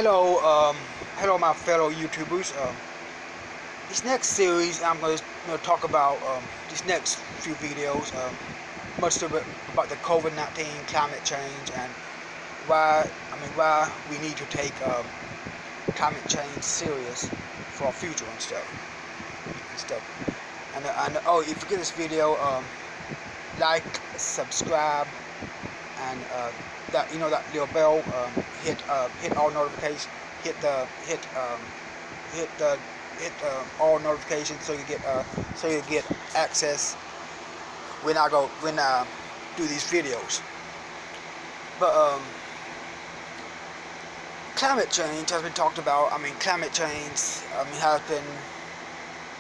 Hello, hello, my fellow YouTubers. This next series, I'm going to talk about these next few videos, much about the COVID-19, climate change, and why we need to take climate change serious for our future and stuff. And oh, if you get this video, like, subscribe, and that little bell. Hit all notifications. Hit all notifications so you get access when I do these videos. But climate change has been talked about. Climate change has been,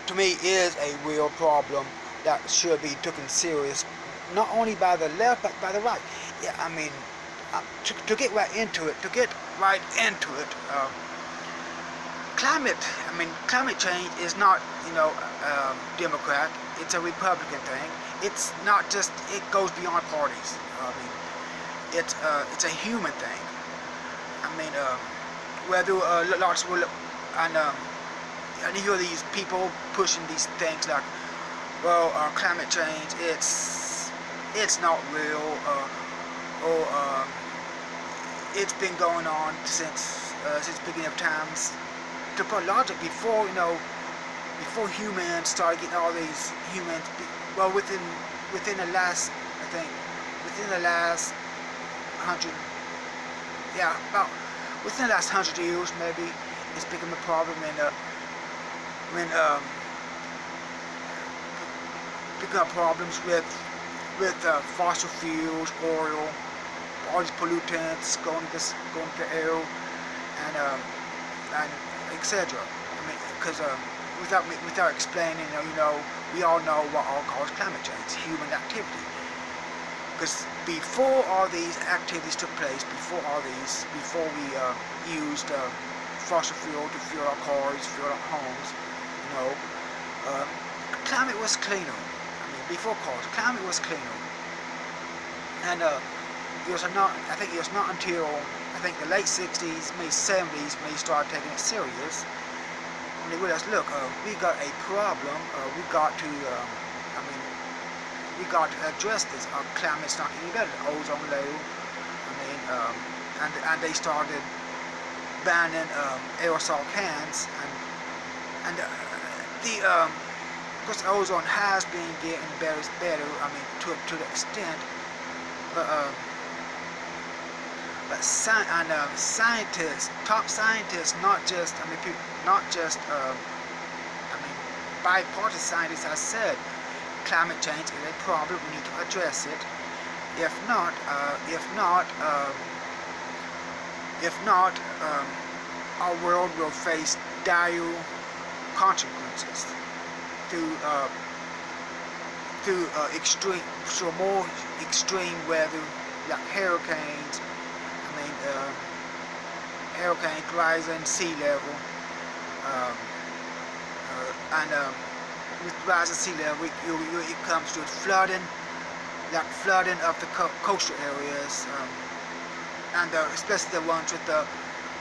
to me, is a real problem that should be taken serious, not only by the left but by the right. Yeah, to get right into it, climate change is not, Democrat. It's a Republican thing. It's not just. It goes beyond parties. It's a human thing. Whether lots will and you hear these people pushing these things like, well, climate change, it's not real, or it's been going on since beginning of times. To put logic, before humans started getting all these humans, well, within the last, I think, within the last 100, yeah, about within the last 100 years, maybe it's become a problem, and become problems with fossil fuels, oil, all these pollutants going to air, and etc. Because without explaining, we all know what all causes climate change: human activity. Because before all these activities took place, before we used fossil fuel to fuel our cars, fuel our homes, climate was cleaner. Before cars, climate was cleaner, and it was not. I think it was not until the late '60s, maybe '70s, when they started taking it serious. When they realized, look, we got a problem. We got to address this. Our climate's not getting better. The ozone layer. And they started banning aerosol cans, and because ozone has been getting better. To the extent, but scientists, top scientists, not just bipartisan scientists, have said climate change is a problem. We need to address it. If not, our world will face dire consequences through more extreme weather, like hurricanes. Hurricanes, rising sea level, and with rising sea level, it comes to flooding, like flooding of the coastal areas, and especially the ones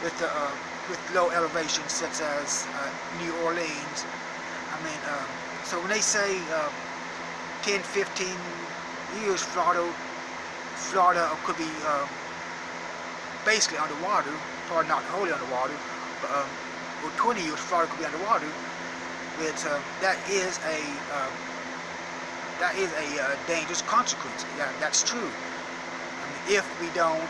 with low elevations, such as New Orleans. So when they say 10, 15 years, Florida could be basically underwater, probably not wholly underwater, but for 20 years Florida could be underwater. That is a dangerous consequence. Yeah, that's true. If we don't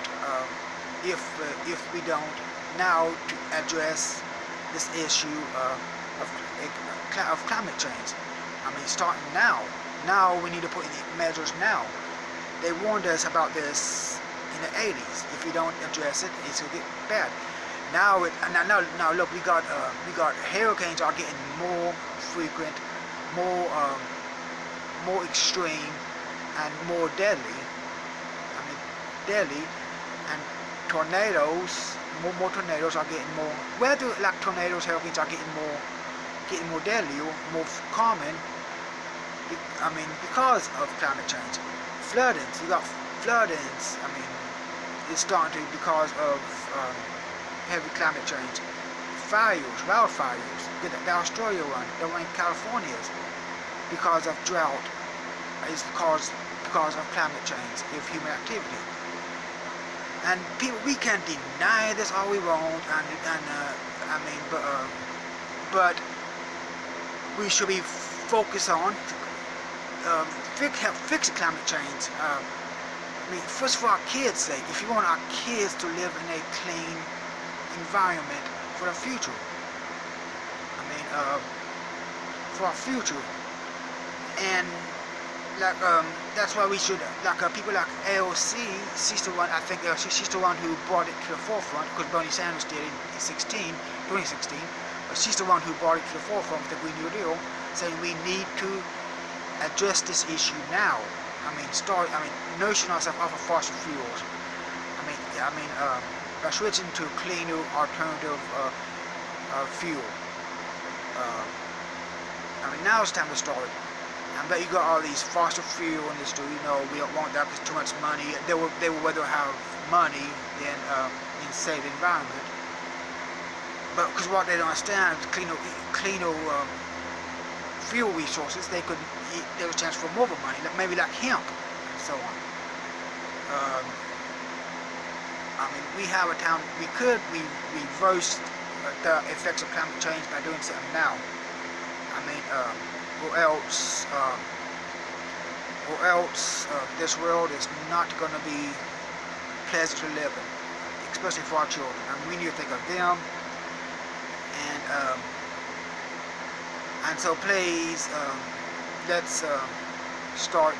now to address this issue of climate change, starting now. Now we need to put in measures now. They warned us about this in the 80s. If we don't address it, it's gonna get bad. Now look, we got hurricanes are getting more frequent, more extreme, and more deadly. And tornadoes, more tornadoes are getting more. Whether like tornadoes, hurricanes are getting more deadly, or more common. Because of climate change. Floodings, you got floodings. It's starting to, because of heavy climate change. Fires, wildfires, the Australia one, the one in California, because of drought, is because of climate change, of human activity. And people, we can deny this all we want, but we should be focused on fixing climate change. First for our kids' sake, if you want our kids to live in a clean environment for the future, for our future, and that's why we should, people like AOC, she's the one, I think she's the one who brought it to the forefront, because Bernie Sanders did in 2016, but she's the one who brought it to the forefront with the Green New Deal, saying we need to address this issue now. Nourishing ourselves off of fossil fuels. By switching to cleaner alternative fuel. Now it's time to start. I bet you got all these fossil fuel industry. We don't want that because too much money. They would rather have money than save the environment. But because what they don't understand, cleaner fuel resources, there was a chance for more money, maybe like hemp and so on. We have a time, we could reverse the effects of climate change by doing something now. Or else this world is not going to be pleasant to live in, especially for our children. We need to think of them. And so please, let's start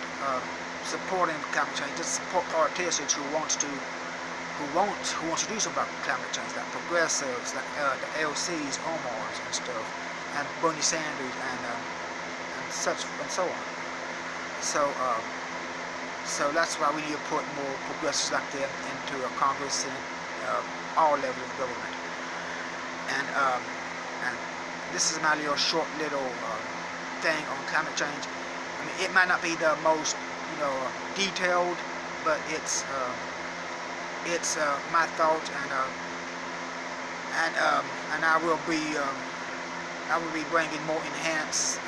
supporting climate change. Just support politicians who want to do something about climate change, like progressives, like the AOCs, Omars and stuff, and Bernie Sanders and such and so on. So that's why we need to put more progressives like them into Congress and all levels of government. And this is my little short thing on climate change. It might not be the most detailed, but it's my thoughts, and I will be bringing more enhanced,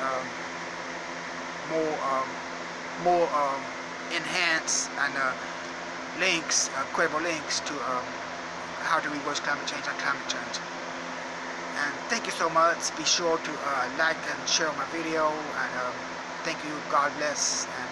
and links, credible links to how to reverse climate change and climate change. And thank you so much. Be sure to like and share my video, and thank you. God bless. And